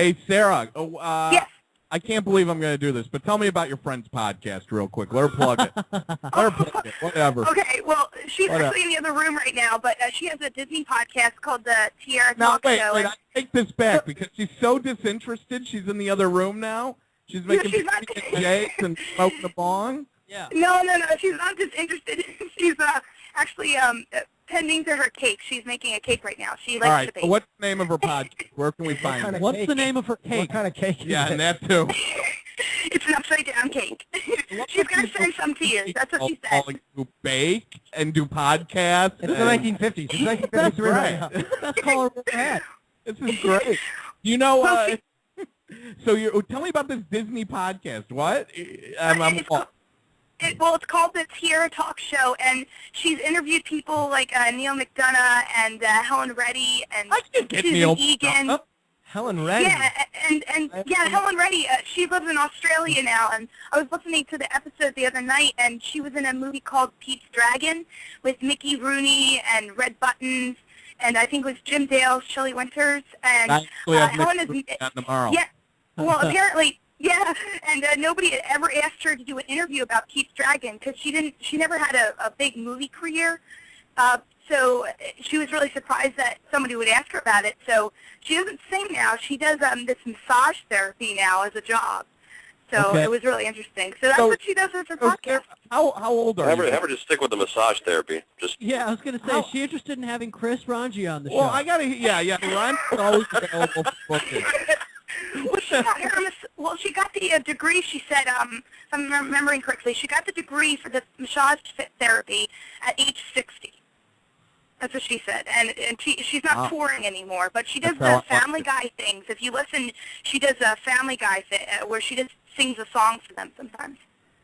Hey, Sarah. Yes. I can't believe I'm going to do this, but tell me about your friend's podcast real quick. Let her plug it. Let her plug it. Whatever. Okay, well, she's actually in the other room right now, but she has a Disney podcast called the Tierra Talk Show. Wait, I take this back because she's so disinterested. She's in the other room now. She's making jokes and smoking a bong. Yeah. No, she's not disinterested. She's actually tending to her cake. She's making a cake right now. She likes to bake. So what's the name of her podcast? Where can we find it? What's the name of her cake? What kind of cake is Yeah, it? and that too. It's an upside-down cake. She's going to send some to you. That's what she said. You bake and do podcasts. It's the 1950s. It's 1953 right now. That's call her ahead. This is great. You know, so tell me about this Disney podcast. What? It's called the Tierra Talk Show, and she's interviewed people like Neil McDonough and Helen Reddy and Susan Egan. Helen Reddy. Yeah, and Helen Reddy. She lives in Australia now, and I was listening to the episode the other night, and she was in a movie called Pete's Dragon with Mickey Rooney and Red Buttons, and I think it was Jim Dale, Shelley Winters, and Helen is tomorrow. Yeah. Well, apparently. Yeah, and nobody had ever asked her to do an interview about Pete's Dragon because she never had a big movie career. So she was really surprised that somebody would ask her about it. So she doesn't sing now. She does this massage therapy now as a job. So it was really interesting. So that's what she does as her podcast. How old are you? Never just stick with the massage therapy. Yeah, I was going to say, is she interested in having Chris Ranji on the show? Well, I got to, Ron's always available for booking. Well, she got the degree, she said, if I'm remembering correctly, she got the degree for the massage therapy at age 60. That's what she said. And she's not touring anymore, but she does the Family Guy things. If you listen, she does a Family Guy where she just sings a song for them sometimes.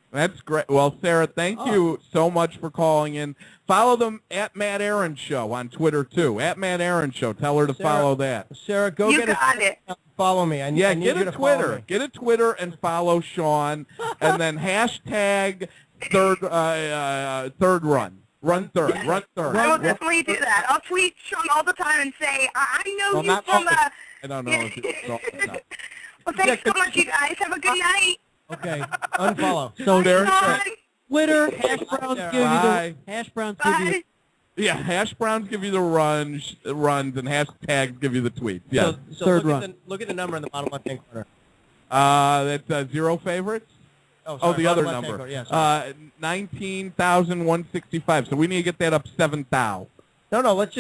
That's great. Well, Sarah, thank you so much for calling in. Follow them at Matt Aaron Show on Twitter, too. At Matt Aaron Show. Tell her to follow that. Sarah, go get it. Follow me. I need get you a to Twitter. follow me. Get a Twitter and follow Sean, and then hashtag third run. Run third. Yes. Run third. I will definitely do that. I'll tweet Sean all the time and say, I know you from I don't know. Well, thanks so much, you guys. Have a good night. Okay, unfollow. So there's Twitter, hash browns give you the hash browns give you. Yeah, hash browns give you the runs, and hashtags give you the tweets. Yeah. So Third run. Look at the number in the bottom left-hand corner. That's zero favorites. Oh, sorry, the other bottom number. left-hand corner. Yeah, 19,165. So we need to get that up 7,000. No. Let's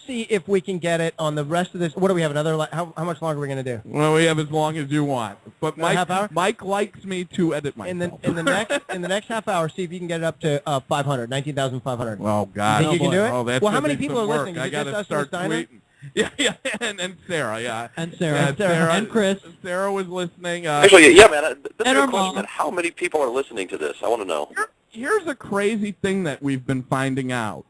see if we can get it on the rest of this. What do we have? How much longer are we going to do? Well, we have as long as you want. But half hour? Mike likes me to edit myself. In the next half hour, see if you can get it up to 500, 19,500. Oh God! You think you can do it? Oh, that's well, how many people are listening? I got to start tweeting. Yeah, and Sarah, yeah. And Sarah. And Chris. Sarah was listening. Actually, yeah, man. That's a our good question. mom. How many people are listening to this? I want to know. Here's a crazy thing that we've been finding out.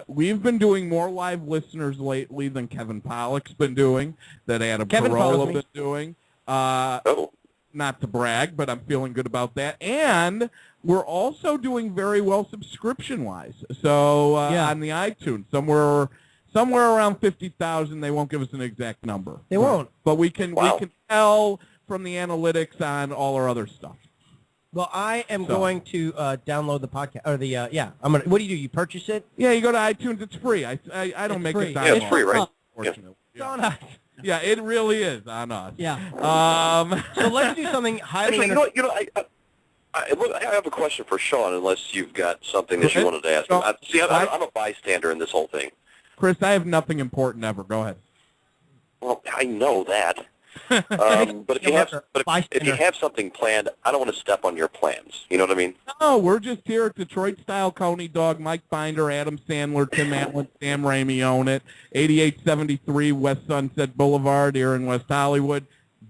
We've been doing more live listeners lately than Kevin Pollak's been doing, that Adam Carolla been doing. Not to brag, but I'm feeling good about that. And we're also doing very well subscription-wise. So on the iTunes, somewhere around 50,000. They won't give us an exact number. They won't. But we can tell from the analytics on all our other stuff. Well, I am going to download the podcast, or I'm gonna. What do? You purchase it? Yeah, you go to iTunes. It's free. I don't make it down. Yeah, it's free, right? Unfortunately. It's on us. Yeah, it really is on us. Yeah. So let's do something highly. Actually, I have a question for Sean, unless you've got something that you wanted to ask him. I'm a bystander in this whole thing. Chris, I have nothing important ever. Go ahead. Well, I know that. But if you have something planned, I don't want to step on your plans. You know what I mean? No, we're just here at Detroit Style Coney Dog. Mike Binder, Adam Sandler, Tim Allen, Sam Raimi own it. 8873 West Sunset Boulevard here in West Hollywood.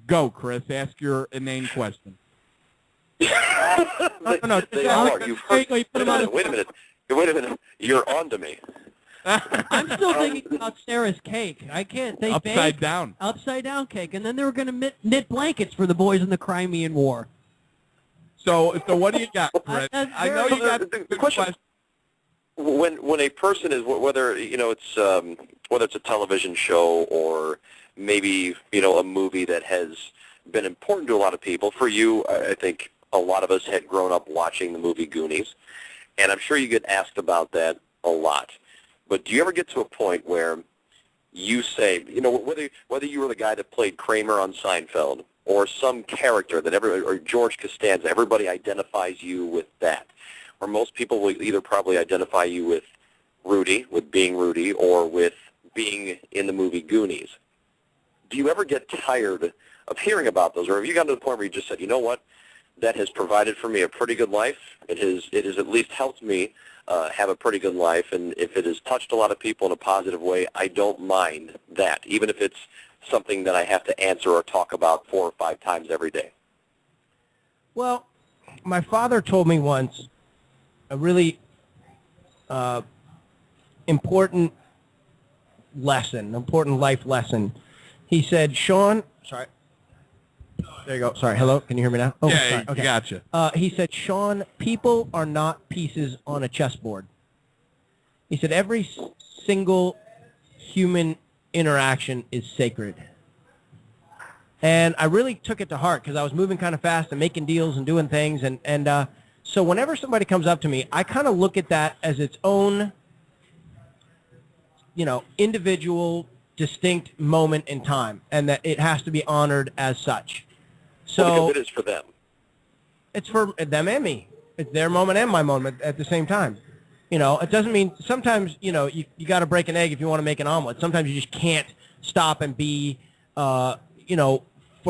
Go, Chris. Ask your inane question. No. They are. You've heard. Wait a minute. You're on to me. I'm still thinking about Sarah's cake. I can't. They upside down cake, and then they were going to knit blankets for the boys in the Crimean War. So what do you got, Chris? I know you got the question. When a person is whether it's a television show or maybe, a movie that has been important to a lot of people. For you, I think a lot of us had grown up watching the movie Goonies, and I'm sure you get asked about that a lot. But do you ever get to a point where you say, whether you were the guy that played Kramer on Seinfeld or some character that or George Costanza, everybody identifies you with that, or most people will either probably identify you with Rudy, with being Rudy, or with being in the movie Goonies. Do you ever get tired of hearing about those, or have you gotten to the point where you just said, you know what, that has provided for me a pretty good life. It has at least helped me have a pretty good life, and if it has touched a lot of people in a positive way, I don't mind that, even if it's something that I have to answer or talk about 4 or 5 times every day? Well, my father told me once a really important life lesson. He said, Sean, sorry. There you go. Sorry. Hello. Can you hear me now? Oh, yeah, sorry. Okay. Gotcha. He said, Sean, people are not pieces on a chessboard. He said, every single human interaction is sacred. And I really took it to heart because I was moving kind of fast and making deals and doing things. And so whenever somebody comes up to me, I kind of look at that as its own, individual, distinct moment in time, and that it has to be honored as such. So because it is for them. It's for them and me. It's their moment and my moment at the same time. It doesn't mean sometimes, you got to break an egg if you want to make an omelet. Sometimes you just can't stop and be, for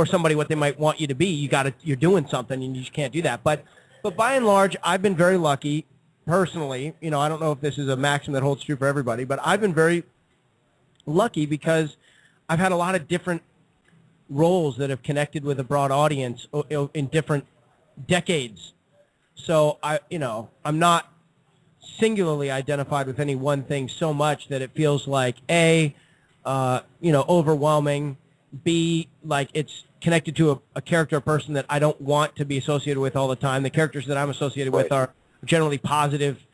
somebody what they might want you to be. You're doing something and you just can't do that. But by and large, I've been very lucky personally. I don't know if this is a maxim that holds true for everybody, but I've been very lucky because I've had a lot of different roles that have connected with a broad audience in different decades. So I'm not singularly identified with any one thing so much that it feels like A, overwhelming, B, like it's connected to a character or person that I don't want to be associated with all the time. The characters that I'm associated with are generally positive,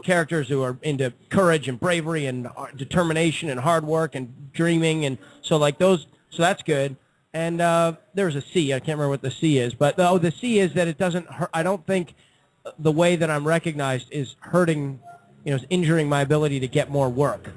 characters who are into courage and bravery and determination and hard work and dreaming. And so that's good. And there's a C. I can't remember what the C is. But the C is that it doesn't hurt. I don't think the way that I'm recognized is hurting, is injuring my ability to get more work.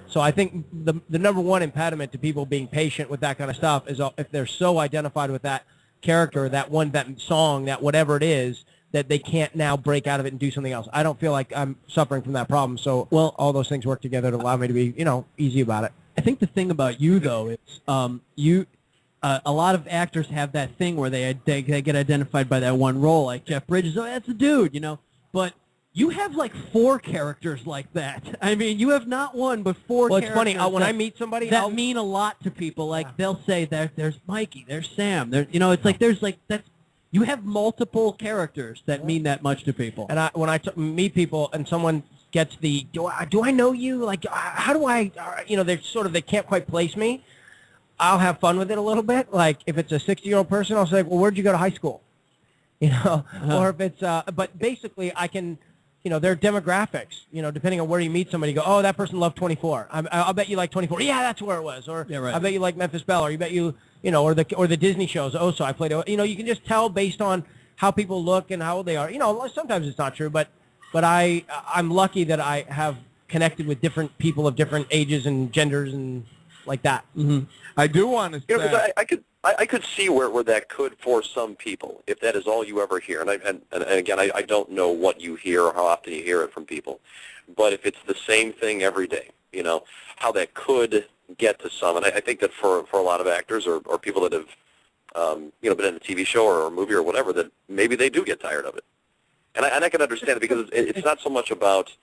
So I think the number one impediment to people being patient with that kind of stuff is if they're so identified with that character, that song, that whatever it is, that they can't now break out of it and do something else. I don't feel like I'm suffering from that problem. So all those things work together to allow me to be, easy about it. I think the thing about you, though, is a lot of actors have that thing where they get identified by that one role, like Jeff Bridges. Oh, that's a dude, But you have like 4 characters like that. I mean, you have not one, but 4 Well, characters. it's funny. When I meet somebody, that mean a lot to people. Like they'll say there's Mikey, there's Sam. It's like there's like that's. You have multiple characters that mean that much to people. And when I meet people and someone gets the, do I know you? Like, how do I, they can't quite place me. I'll have fun with it a little bit. Like, if it's a 60-year-old person, I'll say, well, where'd you go to high school? Or if it's, but basically I can, their demographics, depending on where you meet somebody, you go, oh, that person loved 24. I'll bet you like 24. Yeah, that's where it was. Or yeah, right. I bet you like Memphis Belle. Or you bet you, or the Disney shows. Oh, so I played, you can just tell based on how people look and how old they are. Sometimes it's not true, but I'm lucky that I have connected with different people of different ages and genders and like that. Mm-hmm. I do want to say... I could see where that could for some people, if that is all you ever hear. And again, I don't know what you hear or how often you hear it from people. But if it's the same thing every day, how that could get to some. And I think that for a lot of actors or people that have, been in a TV show or a movie or whatever, that maybe they do get tired of it. And I can understand it because it's not so much about,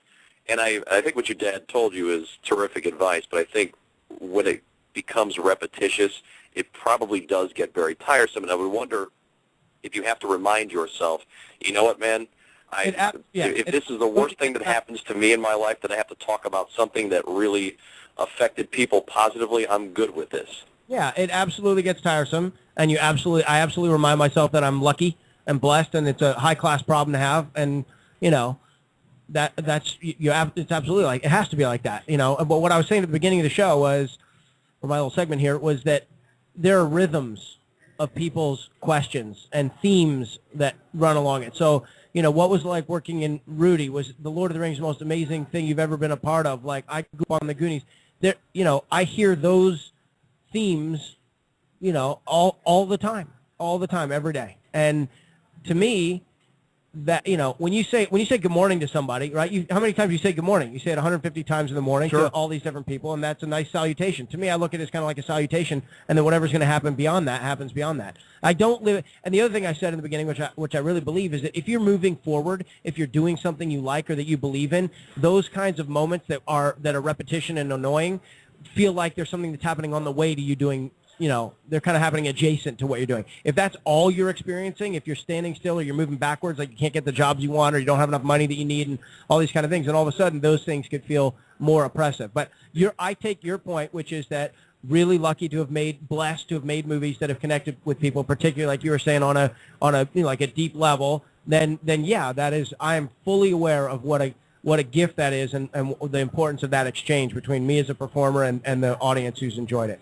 and I think what your dad told you is terrific advice, but I think when it becomes repetitious, it probably does get very tiresome. And I would wonder if you have to remind yourself, you know what, man, if this is the worst thing that happens to me in my life, that I have to talk about something that really affected people positively, I'm good with this. Yeah, it absolutely gets tiresome, and I absolutely remind myself that I'm lucky and blessed, and it's a high-class problem to have, and, it's absolutely like, it has to be like that, But what I was saying at the beginning of the show was, for my little segment here was that there are rhythms of people's questions and themes that run along it. So, what was it like working in Rudy? Was the Lord of the Rings the most amazing thing you've ever been a part of? Like, I grew up on the Goonies. There, I hear those themes, all the time, every day. And to me, that when you say good morning to somebody, right? How many times you say good morning? You say it 150 times in the morning to all these different people, and that's a nice salutation. To me, I look at it as kind of like a salutation, and then whatever's going to happen beyond that happens beyond that. I don't live. And the other thing I said in the beginning, which I really believe, is that if you're moving forward, if you're doing something you like or that you believe in, those kinds of moments that are repetition and annoying feel like there's something that's happening on the way to you doing. They're kind of happening adjacent to what you're doing. If that's all you're experiencing, if you're standing still or you're moving backwards, like you can't get the jobs you want or you don't have enough money that you need and all these kind of things, and all of a sudden those things could feel more oppressive. But I take your point, which is that really lucky to have blessed to have made movies that have connected with people, particularly like you were saying on a like a deep level. Then yeah, that is. I am fully aware of what a gift that is and the importance of that exchange between me as a performer and the audience who's enjoyed it.